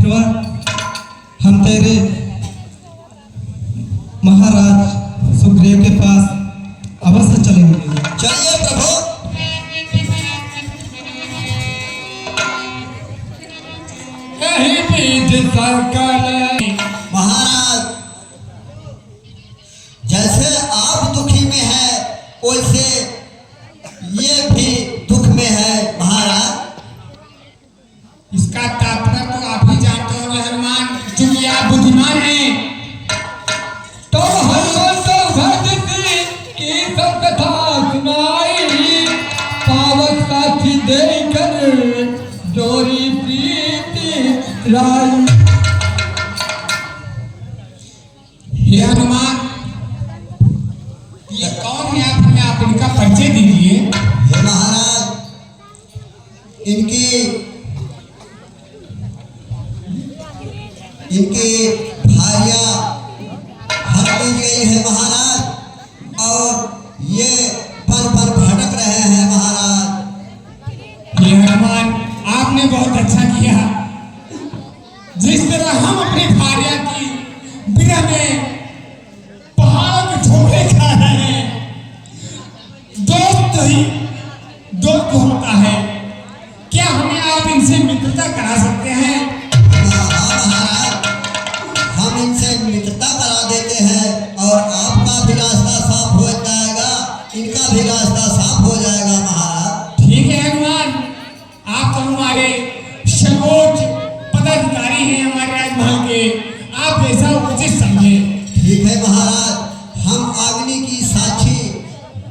परमेश्वर, हम तेरे महाराज सुग्रीव के पास अवश्य चलेंगे। चलिए प्रभु। महाराज, जैसे आप दुखी में है वैसे ये भी दुख में है महाराज। इसका तात्पर्य तो आप ही जानते हो हनुमान, क्योंकि आप बुद्धिमान हैं। तो हनुमान तो की सब कथा सुनाई, पावक साथी देकर जोरी प्रीति लाई। हे हनुमान, ये कौन है? आप इनका परिचय दीजिए। हे महाराज, इनकी भार्या हट गई है महाराज, और ये पल पल भटक रहे हैं महाराज। ये हनुमान, आपने बहुत अच्छा किया। जिस तरह हम अपनी भार्या की बिना में पहाड़ के ठोकरे खा रहे हैं, दोस्त ही दोस्त होता है। क्या हमें आप इनसे मित्रता करा सकते हैं? हम इनसे मित्रता करा देते हैं और आपका भी रास्ता साफ हो जाएगा, इनका भी रास्ता साफ हो जाएगा महाराज। ठीक है हनुमान, आप तो हमारे सर्वोच्च पदाधिकारी हैं हमारे राजमहल के, आप ऐसा उचित समझे। ठीक है महाराज, हम अग्नि की साक्षी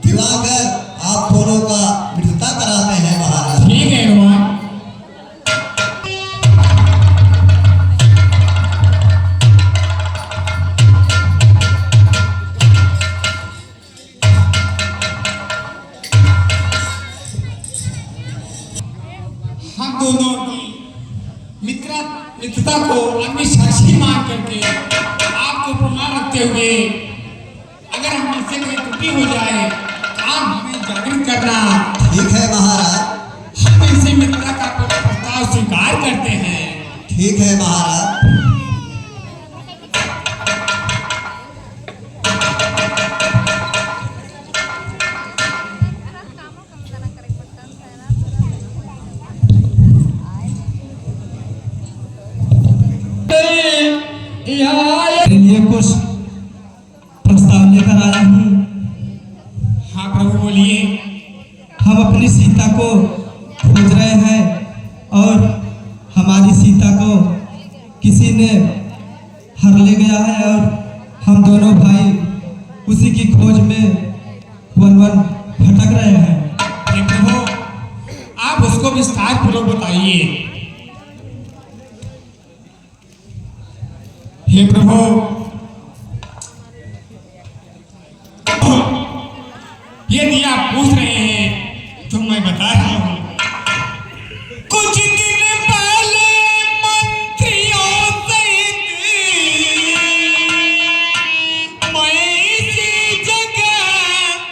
दिवाकर आप दोनों का मित्रता कराते हैं महाराज। ठीक है हनुमान। हम दोनों की मित्रता को अपनी साक्षी मान करके आपको प्रमाण रखते हुए, अगर हम इससे कोई त्रुटि हो जाए आप हमें जागृत करना। ठीक है महाराज। हम इनसे मित्रता का प्रस्ताव स्वीकार करते हैं। ठीक है महाराज। लिए कुछ प्रस्ताव लेकर आया हूँ। हाँ प्रभु बोलिए। हम अपनी सीता को खोज रहे हैं और हमारी सीता को किसी ने हर ले गया है और हम दोनों भाई उसी की खोज में वन वन भटक रहे हैं। हे प्रभु, आप उसको विस्तार पूर्वक बताइए। हे प्रभु, यदि आप पूछ रहे हैं तो मैं बता रहा हूं। कुछ दिन पहले मंत्रियों सहित मैं इसी जगह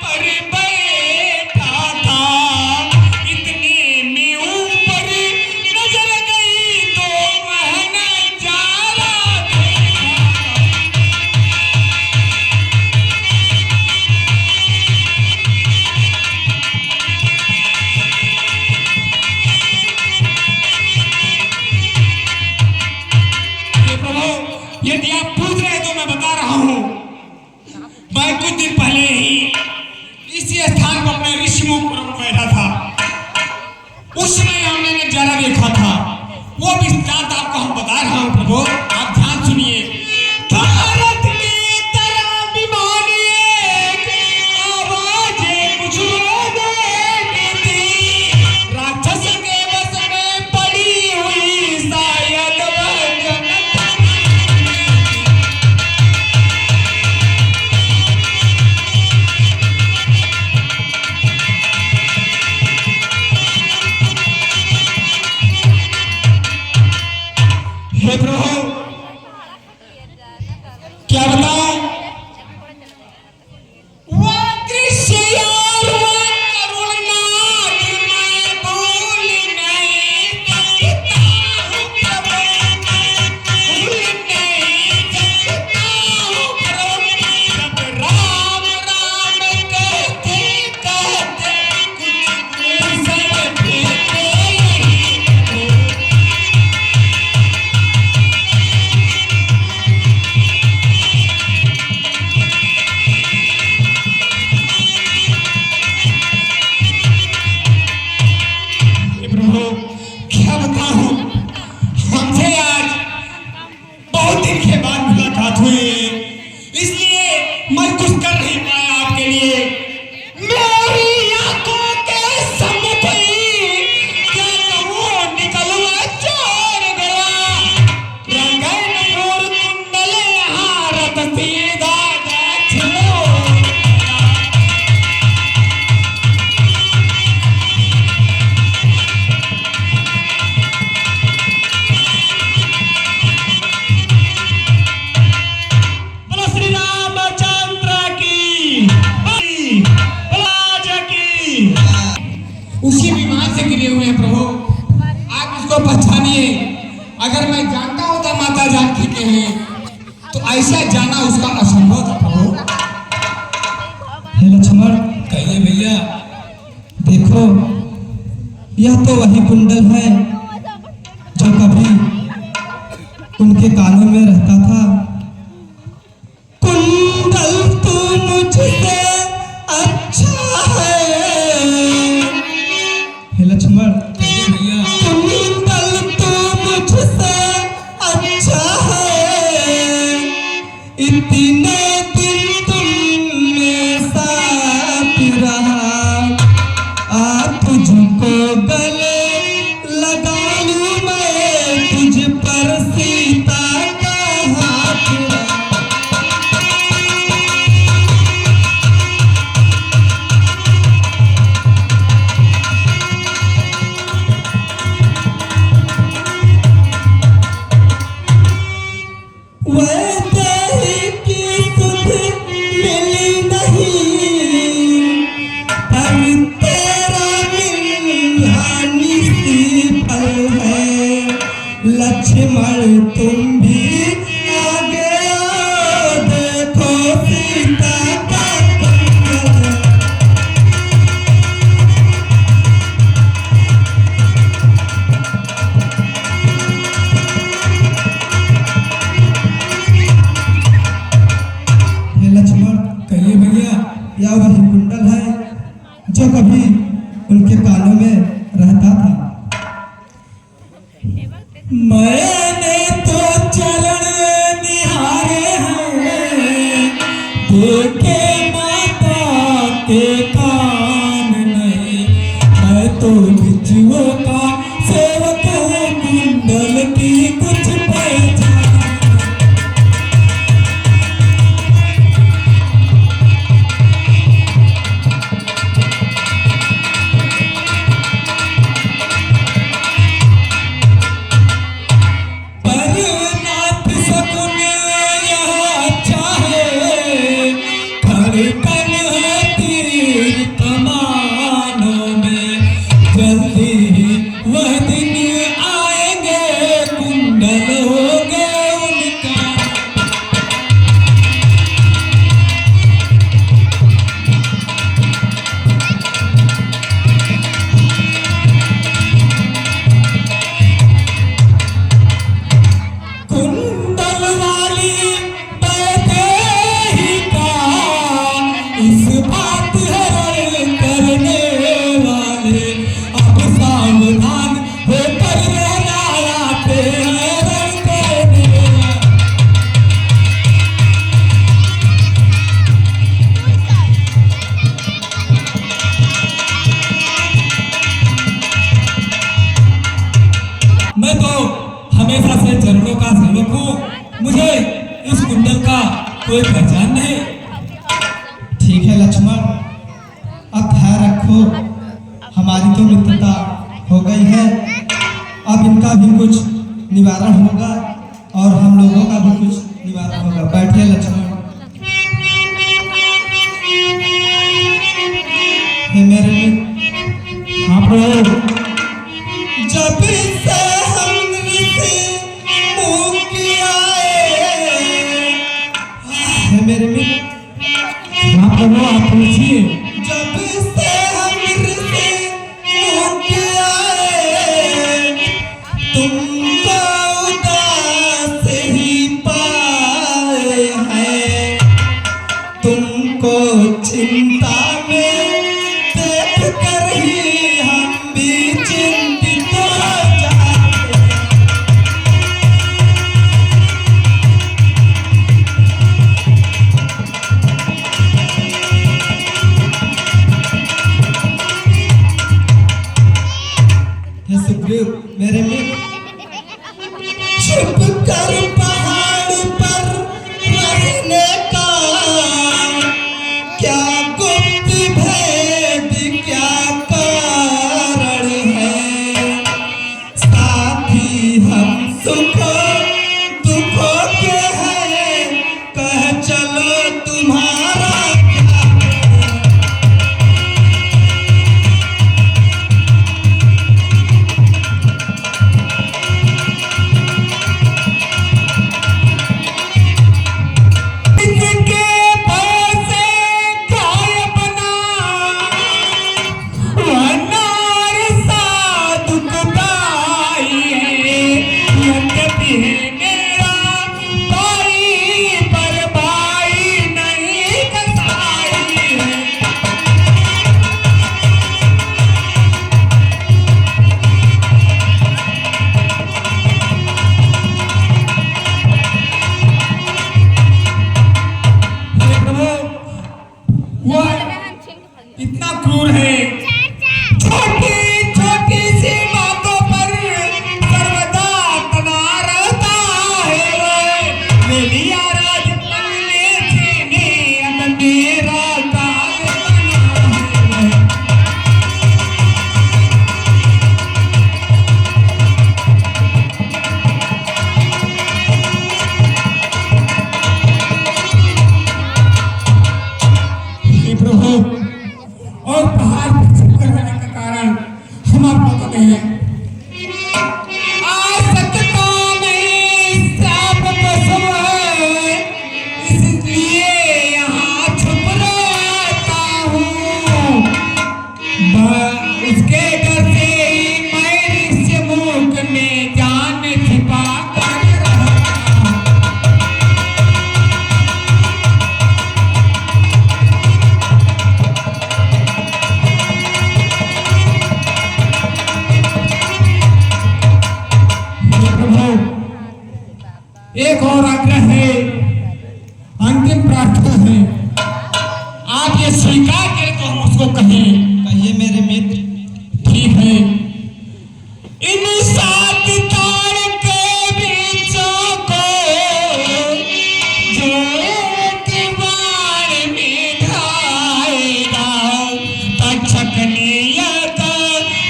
पर बैठा था, इतने में ऊपर नजर गई तो वह नजारा यदि आप पूछ रहे हैं तो मैं बता रहा हूं। मैं कुछ दिन पहले ही इसी स्थान पर अपने ऋषिमुख पर बैठा था। उस समय हमने नजारा देखा था, वो वृत्तांत आपको हम बता रहा हूं प्रभु, आप ध्यान सुनिए। भारत की तरह विमान एक आवाज़ें कुछ देती, राक्षस के बस में पड़ी हुई शायद वह जनता। हे प्रभु, क्या बताऊं? वो दृश्य यार, वो करुणनाथ मैं भूल नहीं सकता हूं प्रभु। कुछ कर नहीं पाया आपके लिए। मेरी आंखों के सम्मुख ही क्या कहूँ निकलवा चोर गया, रंगन मोर कुंडल हारत सीधा छिलो। बोलो श्री रामचंद्र की, राजा की। उसी विमान से गिरे हुए हैं प्रभु, आप इसको पहचानिए। अगर मैं जानता होता माता जानकी के हैं तो ऐसा जाना उसका असंभव था प्रभु। हे लक्ष्मण, कहिए भैया। देखो यह तो वही कुंडल है जो कभी उनके कानों में रहता था। कुंडल तो मुझसे अच्छा है। हे लक्ष्मण, कहिए भैया। कुंडल तो मुझसे अच्छा है। इतने दिन तुम में साथ रहा, तुझको गले लगा लूं मैं, तुझ पर सीता का हाथ रहा। वैसे की सुध मिली नहीं, पर तेरा मिलना निश्चित है। लक्ष्मण तुम भी आगे आओ, देखो सीता का कुंडल। हे लक्ष्मण, कहिए भैया। यह वही कुंडल है जो कभी उनके कानों में रहता था। मैंने तो चरण निहारे हैं, देखे माता के कान नहीं। मैं तो बिच्छुओं का सेवक हूँ, कुंडल की कुछ पहचान। परनाथ सकुन यह अच्छा है, धड़कन है तीर कमानों में। जल्दी ही वह दिन आएंगे, कुंडल होंगे उनका। कुंडल वाली वैदेहिका, इस बात हरण करने वाले, अब सावधान होकर रहना, आते हैं रण करने। मैं तो हमेशा से चरणों का सेवक हूँ, मुझे इस कुंडल का कोई पहचान नहीं। ठीक है लक्ष्मण, अब ख्याल रखो, हमारी तो मित्रता हो गई है, अब इनका भी कुछ निवारण होगा और हम लोगों का भी कुछ निवारण होगा। बैठिए लक्ष्मण। हे मेरे मित्र, हाँ प्रभु। जब से हम ऋषि मुख आए, हे मेरे मित्र, हाँ प्रभु आप पूछिए। जब से हम ऋषि मुख आए, तुमको उदास ही पाए हैं। सुखों दुखों के हैं, कह चलो तुम्हारा क्या। इसके पैसे काय बना, वनार साधु कुदाई है, यद्यपि है मेरा भाई पर भाई नहीं कसाई है। हे प्रभु, वो इतना क्रूर है, छोटी छोटी सी बातों पर सर्वदा तना रहता है। वो ले लिया राज बनने जीने, अब मेरा काज बना है। हे प्रभु, और पहाड़ पर चढ़कर रहने का कारण हम आपको पता है। आ सकता नहीं सांप पशु है, इसलिए यहाँ छुप रहता हूँ। उसके डर से ही मैं ऋषिमुख में जान छिपा कर रहता हूँ। हे प्रभु, एक और आग्रह है, अंतिम प्रार्थना है, आप ये स्वीकार करें तो हम उसको कहें। कहिए मेरे मित्र। ठीक है। इन सात तार के बीचों को जो एक बार में ढाएगा, तक्षक नियत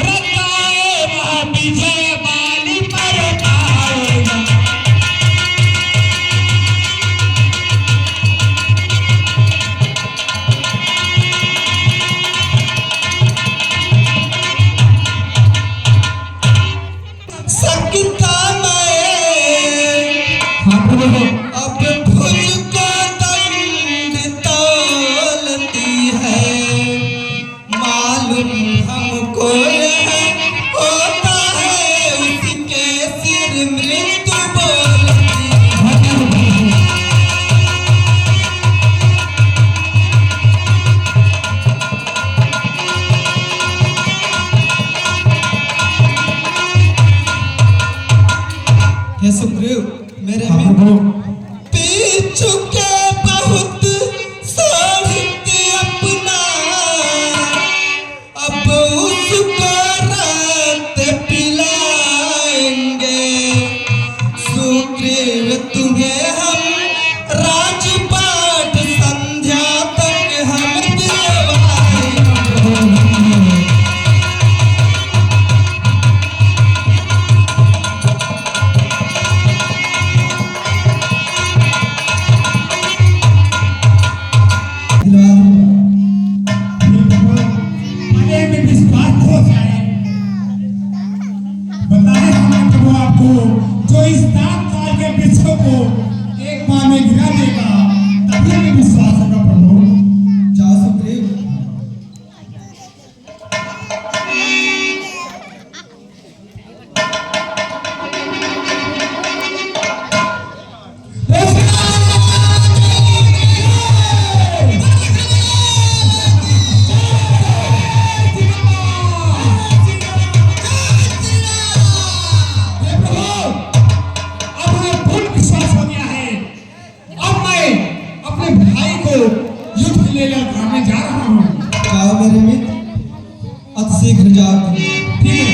रताए वह विजय बाली पर आएगा। सकता मैं हाँ प्रभु, अब भुज को दंड तौलती है, मालूम हमको यह होता है, उसके सिर मृत्यु बोलती है। हे सुग्रीव मेरे हाँ मित्र, प्रभु, पी चुके बहुत साहित्य अपना, अब उसको रात पिलाएंगे। सुग्रीव तुम्हें हम राजपाट संध्या तक हम दिलवाएंगे। आगे में विश्वास हो जाए। बताए हमने प्रभु आपको, जो इस 7 साल के वृक्षों को एक माह में गिरा देगा, तभी हमें विश्वास होगा प्रभु। जाओ सुग्रीव। ले जाने जा रहा हूँ। जाओ मेरे मित्र, अति शीघ्र जाओ तुम। ठीक है।